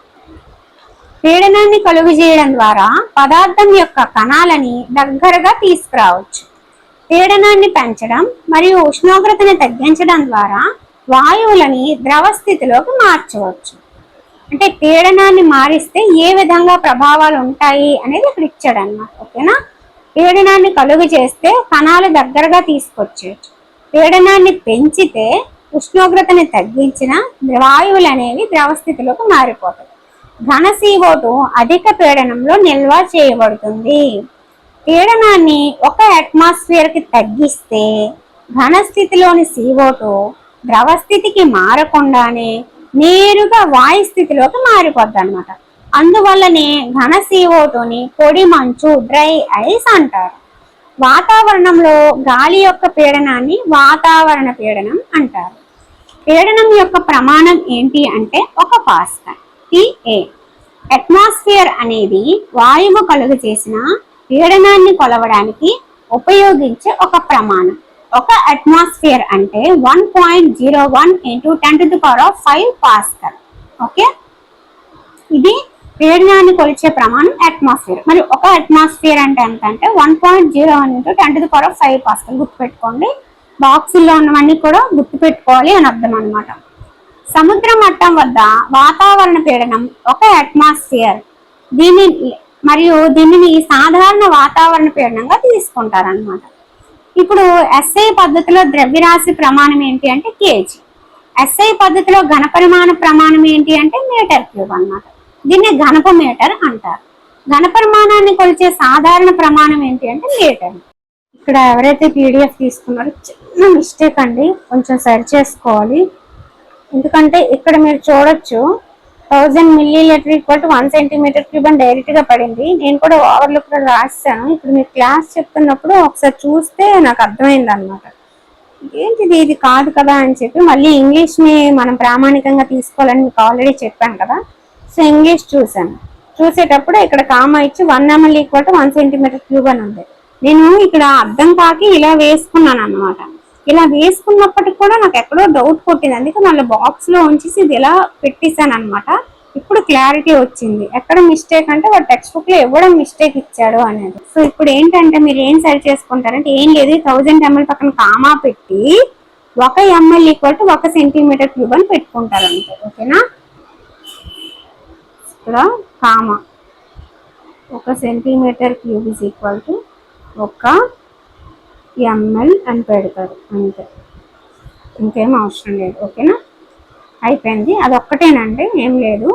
పీడనాన్ని కలుగు చేయడం ద్వారా పదార్థం యొక్క కణాలని దగ్గరగా తీసుకురావచ్చు. పీడనాన్ని పెంచడం మరియు ఉష్ణోగ్రతని తగ్గించడం ద్వారా వాయువులని ద్రవ స్థితిలోకి మార్చవచ్చు. అంటే పీడనాన్ని మారిస్తే ఏ విధంగా ప్రభావాలు ఉంటాయి అనేది ఇక్కడ ఇచ్చాడు అన్నమాట. ఓకేనా? పీడనాన్ని కలుగు చేస్తే కణాలు దగ్గరగా తీసుకొచ్చేయచ్చు, పీడనాన్ని పెంచితే ఉష్ణోగ్రతని తగ్గించిన వాయువులు అనేవి ద్రవ స్థితిలోకి మారిపోతాయి. ఘన CO2 అధిక పీడనంలో నిల్వ చేయబడుతుంది. పీడనాన్ని 1 అట్మాస్ఫియర్ కి తగ్గిస్తే ఘన స్థితిలోని CO2 ద్రవ స్థితికి మారకుండానే నేరుగా వాయు స్థితిలోకి మారిపోద్ది అన్నమాట. అందువల్లనే ఘన CO2ని పొడి మంచు, డ్రై ఐస్ అంటారు. వాతావరణంలో గాలి యొక్క పీడనాన్ని వాతావరణ పీడనం అంటారు. పీడనం యొక్క ప్రమాణం ఏంటి అంటే 1 పాస్కల్. PA. అట్మాస్ఫియర్ అనేది వాయువు కలుగు చేసిన పీడనాన్ని కొలవడానికి ఉపయోగించే ఒక ప్రమాణం. 1 అట్మాస్ఫియర్ అంటే 1.01 × 10⁵ పాస్కల్. ఓకే, ఇది పీడనాన్ని కొలిచే ప్రమాణం అట్మాస్ఫియర్. మరి 1 అట్మాస్ఫియర్ అంటే ఎంత అంటే 1.01 × 10⁵ పాస్కల్. గుర్తుపెట్టుకోండి, బాక్సుల్లో ఉన్నవన్నీ కూడా గుర్తుపెట్టుకోవాలి అని అర్థం అనమాట. సముద్ర మట్టం వద్ద వాతావరణ పీడనం 1 అట్మాస్ఫియర్. దీనిని సాధారణ వాతావరణ పీడనంగా తీసుకుంటారన్నమాట. ఇప్పుడు SI పద్ధతిలో ద్రవ్యరాశి ప్రమాణం ఏంటి అంటే kg. SI పద్ధతిలో ఘన పరిమాణ ప్రమాణం ఏంటి అంటే మీటర్³ అన్నమాట. దీన్ని ఘనపు మీటర్ అంటారు. ఘన పరిమాణాన్ని కొలిచే సాధారణ ప్రమాణం ఏంటి అంటే లీటర్. ఇక్కడ ఎవరైతే PDF తీసుకున్నారో చిన్న మిస్టేక్ అండి, కొంచెం సరి చేసుకోవాలి. ఎందుకంటే ఇక్కడ మీరు చూడొచ్చు 1000 milliliter = 1 cm³ అని డైరెక్ట్ గా పడింది. నేను కూడా ఓవర్లుక్ కూడా రాశాను. ఇప్పుడు మీరు క్లాస్ చెప్తున్నప్పుడు ఒకసారి చూస్తే నాకు అర్థమైంది అనమాట, ఏంటిది ఇది కాదు కదా అని చెప్పి. మళ్ళీ ఇంగ్లీష్ ని మనం ప్రామాణికంగా తీసుకోవాలని మీకు ఆల్రెడీ చెప్పాను కదా. సో ఇంగ్లీష్ చూసాను, చూసేటప్పుడు ఇక్కడ కామా ఇచ్చి 1 ml = 1 cm³ అని ఉంది. నేను ఇక్కడ అర్థం కాకి ఇలా వేసుకున్నాను అన్నమాట. ఇలా వేసుకున్నప్పటికి కూడా నాకు ఎక్కడో డౌట్ కొట్టింది, అందుకే మళ్ళీ బాక్స్ లో ఉంచేసి ఇది ఇలా పెట్టేశాను అనమాట. ఇప్పుడు క్లారిటీ వచ్చింది ఎక్కడ మిస్టేక్ అంటే వాడు టెక్స్ట్ బుక్ లో ఇవ్వడం మిస్టేక్ ఇచ్చాడు అనేది. సో ఇప్పుడు ఏంటంటే మీరు ఏం సరి చేసుకుంటారంటే ఏం లేదు, 1000 ml పక్కన కామా పెట్టి 1 ml = 1 సెంటీమీటర్ క్యూబ్ అని పెట్టుకుంటారు అంతే. ఓకేనా, ఇక్కడ కామా 1 సెంటీమీటర్ క్యూబ్ = 1 ml అని పెడతారు అంతే, ఇంకేం అవసరం లేదు. ఓకేనా, అయిపోయింది. అదొక్కటేనండి, ఏం లేదు.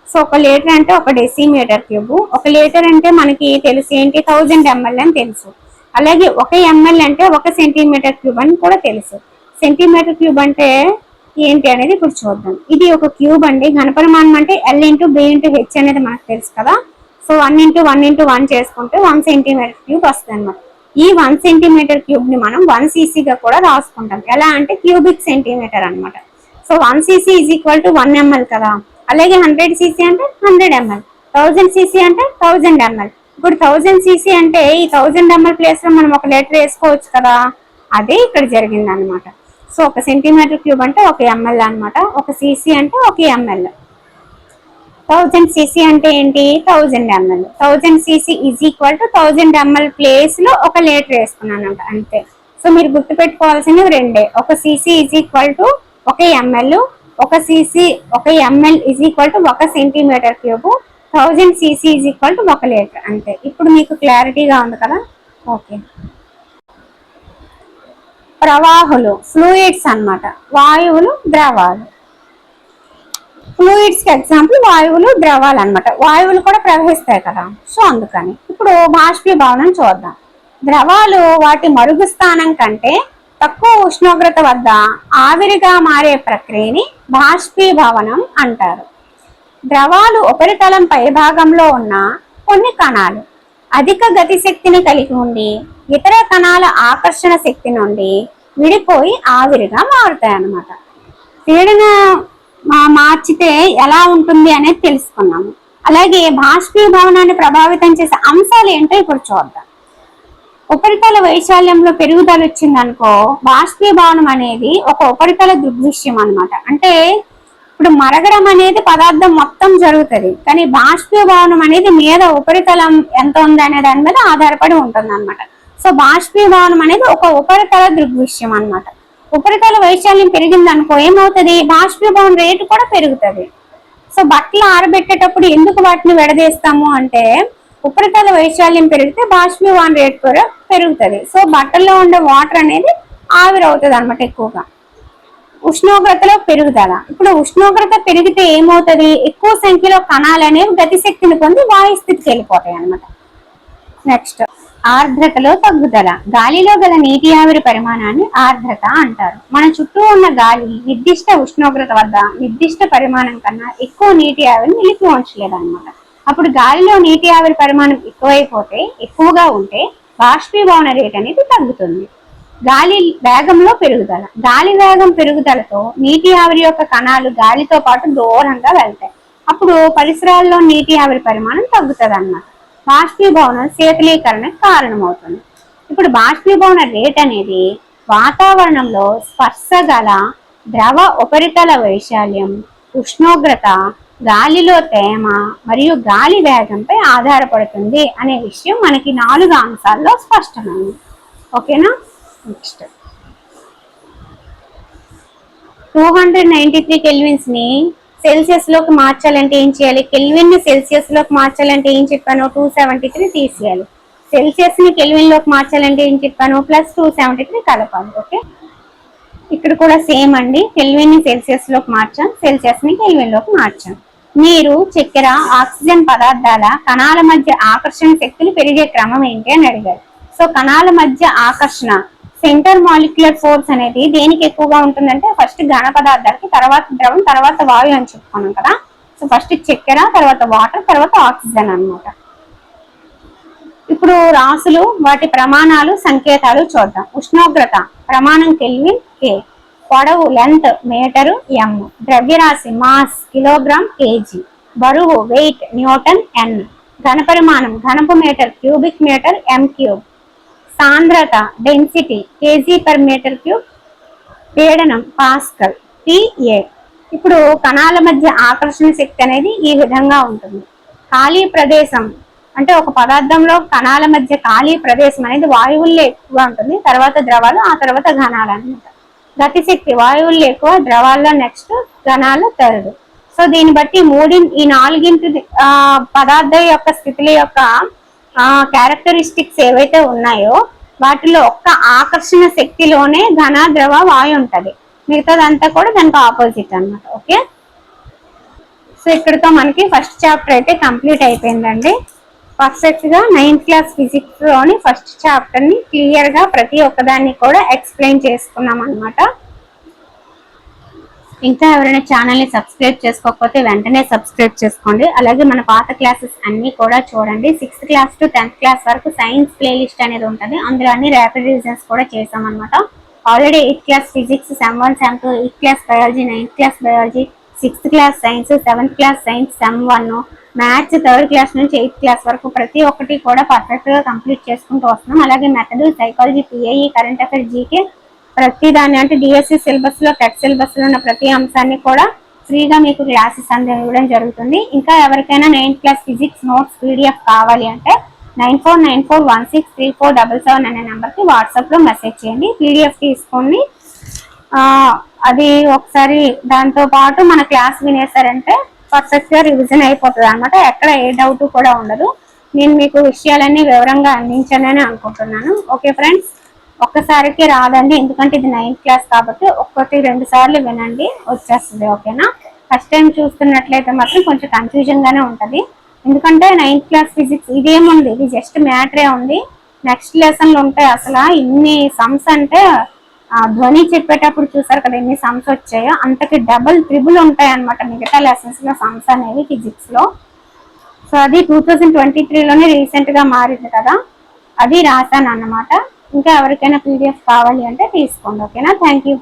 సో 1 లీటర్ అంటే 1 డెసిమీటర్ క్యూబ్. 1 లీటర్ అంటే మనకి తెలుసు ఏంటి, 1000 ml అని తెలుసు. అలాగే 1 ml అంటే 1 సెంటీమీటర్ క్యూబ్ అని కూడా తెలుసు. సెంటీమీటర్ క్యూబ్ అంటే ఏంటి అనేది ఇప్పుడు చూద్దాం. ఇది ఒక క్యూబ్ అండి. ఘనపరిమాణం అంటే L/B/H అనేది మనకు తెలుసు కదా. సో 1 × 1 × 1 చేసుకుంటే 1 సెంటీమీటర్ క్యూబ్ వస్తుంది అనమాట. ఈ 1 సెంటీమీటర్ క్యూబ్ ని మనం 1 cc గా కూడా రాసుకుంటాం. ఎలా అంటే క్యూబిక్ సెంటీమీటర్ అనమాట. సో 1 cc = 1 ml కదా. అలాగే 100 cc అంటే 100 ml, 1000 cc అంటే 1000 ml. ఇప్పుడు 1000 cc అంటే ఈ 1000 ml ప్లేస్ లో మనం 1 లీటర్ వేసుకోవచ్చు కదా, అదే ఇక్కడ జరిగింది అనమాట. సో 1 సెంటీమీటర్ క్యూబ్ అంటే 1 ml అనమాట. 1 cc అంటే 1 ml. 1000 cc అంటే ఏంటి, 1000 ml. 1000 cc = 1000 ml ప్లేస్ లో 1 లీటర్ వేసుకున్నాను అంతే. సో మీరు గుర్తుపెట్టుకోవాల్సినవి రెండే. 1 cc = 1 ml, 1 cc 1 ml = 1 centimetre cube, 1000 cc = 1 litre అంతే. ఇప్పుడు మీకు క్లారిటీగా ఉంది కదా. ఓకే, ప్రవాహులు ఫ్లూయిడ్స్ అన్నమాట, వాయువులు ద్రవాలు. ఫ్లూయిడ్స్ కి ఎగ్జాంపుల్ వాయువులు ద్రవాలు అన్నమాట. వాయువులు కూడా ప్రవహిస్తాయి కదా, సో అందుకని. ఇప్పుడు బాష్పీభవనం చూద్దాం. ద్రవాలు వాటి మరుగు స్థానం కంటే తక్కువ ఉష్ణోగ్రత వద్ద ఆవిరిగా మారే ప్రక్రియని బాష్పీభవనం అంటారు. ద్రవాలు ఉపరితలం పై భాగంలో ఉన్న కొన్ని కణాలు అధిక గతి శక్తిని కలిగి ఉండి ఇతర కణాల ఆకర్షణ శక్తి నుండి విడిపోయి ఆవిరిగా మారుతాయి అన్నమాట. పీడన మార్చితే ఎలా ఉంటుంది అనేది తెలుసుకున్నాము. అలాగే బాష్పీభవనాన్ని ప్రభావితం చేసే అంశాలు ఏంటో ఇప్పుడు చూద్దాం. ఉపరితల వైశాల్యంలో పెరుగుదల వచ్చిందనుకో, బాష్పీభవనం అనేది ఒక ఉపరితల దృగ్విషయం అనమాట. అంటే ఇప్పుడు మరగడం అనేది పదార్థం మొత్తం జరుగుతుంది, కానీ బాష్పీభవనం అనేది మీద ఉపరితలం ఎంత ఉంది అనే దాని మీద ఆధారపడి ఉంటుంది అనమాట. సో బాష్పీభవనం అనేది ఒక ఉపరితల దృగ్విషయం అనమాట. ఉపరితల వైశాల్యం పెరిగిందనుకో ఏమవుతుంది, బాష్పీభవన రేటు కూడా పెరుగుతుంది. సో బట్టలు ఆరబెట్టేటప్పుడు ఎందుకు వాటిని విడదీస్తాము అంటే, ఉపరితల వైశాల్యం పెరిగితే బాష్పీభవన రేటు కూడా పెరుగుతుంది. సో బట్టల్లో ఉండే వాటర్ అనేది ఆవిరవుతుంది అనమాట ఎక్కువగా. ఉష్ణోగ్రతలో పెరుగుదల. ఇప్పుడు ఉష్ణోగ్రత పెరిగితే ఏమవుతుంది, ఎక్కువ సంఖ్యలో కణాలు అనేవి గతిశక్తిని పొంది వాయు స్థితికి వెళ్ళిపోతాయి అనమాట. నెక్స్ట్, ఆర్ద్రతలో తగ్గుదల. గాలిలో గల నీటి ఆవిరి పరిమాణాన్ని ఆర్ద్రత అంటారు. మన చుట్టూ ఉన్న గాలి నిర్దిష్ట ఉష్ణోగ్రత వద్ద నిర్దిష్ట పరిమాణం కన్నా ఎక్కువ నీటి ఆవిరిని నిలిపి ఉంచలేదు అనమాట. అప్పుడు గాలిలో నీటి ఆవిరి పరిమాణం ఎక్కువగా ఉంటే బాష్పీభవన రేట్ అనేది తగ్గుతుంది. గాలి వేగంలో పెరుగుదల. గాలి వేగం పెరుగుదలతో నీటి ఆవిరి యొక్క కణాలు గాలితో పాటు దూరంగా వెళ్తాయి. అప్పుడు పరిసరాల్లో నీటి ఆవిరి పరిమాణం తగ్గుతుంది అన్నమాట. బాష్పీభవనం శీతలీకరణకు కారణమవుతుంది. ఇప్పుడు బాష్పీభవన రేట్ అనేది వాతావరణంలో స్పర్శ గల ద్రవ ఉపరితల వైశాల్యం, ఉష్ణోగ్రత, గాలిలో తేమ మరియు గాలి వేగంపై ఆధారపడుతుంది అనే విషయం మనకి 4 అంశాల్లో స్పష్టమైంది. ఓకేనా. నెక్స్ట్, 293 కెల్విన్స్ ని సెల్సియస్ లోకి మార్చాలంటే ఏం చేయాలి, కెల్విన్ ని సెల్సియస్ లోకి మార్చాలంటే ఏం చెప్పాను, 273 తీసేయాలి. సెల్సియస్ ని కెల్విన్ లోకి మార్చాలంటే ఏం చెప్పాను, +273 కలపాలి. ఓకే, ఇక్కడ కూడా సేమ్ అండి. కెల్విన్ ని సెల్సియస్ లోకి మార్చాం, సెల్సియస్ ని కెల్విన్ లోకి మార్చాం. నీరు, చక్కెర, ఆక్సిజన్ పదార్థాల కణాల మధ్య ఆకర్షణ శక్తులు పెరిగే క్రమం ఏంటి అని అడిగారు. సో కణాల మధ్య ఆకర్షణ, సెంటర్ మాలిక్యులర్ ఫోర్స్ అనేది దేనికి ఎక్కువగా ఉంటుందంటే, ఫస్ట్ ఘన పదార్థాలకి, తర్వాత ద్రవం, తర్వాత వాయు అని చెప్పుకున్నాం కదా. సో ఫస్ట్ చక్కెర, తర్వాత వాటర్, తర్వాత ఆక్సిజన్ అన్నమాట. ఇప్పుడు రాసులు, వాటి ప్రమాణాలు, సంకేతాలు చూద్దాం. ఉష్ణోగ్రత ప్రమాణం కెల్విన్ K, పొడవు లెంత్ మీటరు M, ద్రవ్యరాశి మాస్ కిలోగ్రామ్ కేజీ, బరువు వెయిట్ న్యూటన్ N, ఘనపరిమాణం ఘనపు మీటర్ క్యూబిక్ మీటర్ M3, సాంద్రత డెన్సిటీ kg/m3 పీడనం పాస్కల్, PA. ఇప్పుడు కణాల మధ్య ఆకర్షణ శక్తి అనేది ఈ విధంగా ఉంటుంది. ఖాళీ ప్రదేశం అంటే ఒక పదార్థంలో కణాల మధ్య ఖాళీ ప్రదేశం అనేది వాయువుల్లో ఎక్కువగా ఉంటుంది, తర్వాత ద్రవాలు, ఆ తర్వాత ఘనాలు అనమాట. గతిశక్తి వాయువుల్లో ఎక్కువ, ద్రవాల్లో నెక్స్ట్, ఘనాలు థర్డ్. సో దీన్ని బట్టి ఈ నాలుగింటి పదార్థం యొక్క స్థితుల యొక్క క్యారెక్టరిస్టిక్స్ ఏవైతే ఉన్నాయో వాటిలో ఒక్క ఆకర్షణ శక్తిలోనే ఘన, ద్రవ, వాయు ఉంటది. మిగతాదంతా కూడా దానికి ఆపోజిట్ అనమాట. ఓకే, సో ఇక్కడితో మనకి ఫస్ట్ చాప్టర్ అయితే కంప్లీట్ అయిపోయిందండి. పర్ఫెక్ట్ గా 9th క్లాస్ ఫిజిక్స్ లోని ఫస్ట్ చాప్టర్ ని క్లియర్ గా ప్రతి ఒక్కదాన్ని కూడా ఎక్స్ప్లెయిన్ చేసుకున్నాం అనమాట. ఇంకా ఎవరైనా ఛానల్ ని సబ్స్క్రైబ్ చేసుకోకపోతే వెంటనే సబ్స్క్రైబ్ చేసుకోండి. అలాగే మన పాత క్లాసెస్ అన్ని కూడా చూడండి. 6th class to 10th class వరకు సైన్స్ ప్లేలిస్ట్ అనేది ఉంటుంది, అందులో అన్ని ర్యాపిడ్ రివిజన్స్ కూడా చేసాం అనమాట. Already 8th class physics, sem 1, sem 2, 8th class biology, 9th class biology, 6th class science, 7th class science, sem 1, maths 3rd class నుంచి 8th class వరకు ప్రతి ఒక్కటి కూడా పర్ఫెక్ట్ గా కంప్లీట్ చేసుకుంటూ వస్తున్నాం. అలాగే method, psychology, PIE, current affairs, GK ప్రతి దాన్ని అంటే DSC సిలబస్ లో, టెట్ సిలబస్ లో ఉన్న ప్రతి అంశాన్ని కూడా ఫ్రీగా మీకు క్లాసెస్ ఇవ్వడం జరుగుతుంది. ఇంకా ఎవరికైనా 9th class physics notes PDF కావాలి అంటే 9494163477 అనే నెంబర్కి వాట్సాప్ లో మెసేజ్ చేయండి. PDF తీసుకోండి, అది ఒకసారి దాంతో పాటు మన క్లాస్ వినేసారంటే పర్ఫెక్ట్ గా రివిజన్ అయిపోతుంది అనమాట. ఎక్కడ ఏ డౌట్ కూడా ఉండదు. నేను మీకు విషయాలన్నీ వివరంగా అందించానని అనుకుంటున్నాను. ఓకే ఫ్రెండ్స్, ఒక్కసారికి రాదండి, ఎందుకంటే ఇది 9th క్లాస్ కాబట్టి 1-2 సార్లు వినండి, వచ్చేస్తుంది. ఓకేనా, ఫస్ట్ టైం చూస్తున్నట్లయితే మాత్రం కొంచెం కన్ఫ్యూజన్ గానే ఉంటది, ఎందుకంటే 9th క్లాస్ ఫిజిక్స్ ఇదేముంది, ఇది జస్ట్ మ్యాటరే ఉంది. నెక్స్ట్ లెసన్లు ఉంటాయి. అసలు ఇన్ని సమ్స్ అంటే ధ్వని చెప్పేటప్పుడు చూసారు కదా ఎన్ని సమ్స్ వచ్చాయో, అంతకి డబుల్ ట్రిబుల్ ఉంటాయి అనమాట మిగతా లెసన్స్ లో సమ్స్ అనేవి ఫిజిక్స్ లో. సో అది 2023లోనే రీసెంట్ గా మారింది కదా, అది రాశాను అన్నమాట. ఇంకా ఎవరికైనా PDF కావాలి అంటే తీసుకోండి. ఓకేనా, థ్యాంక్ యూ.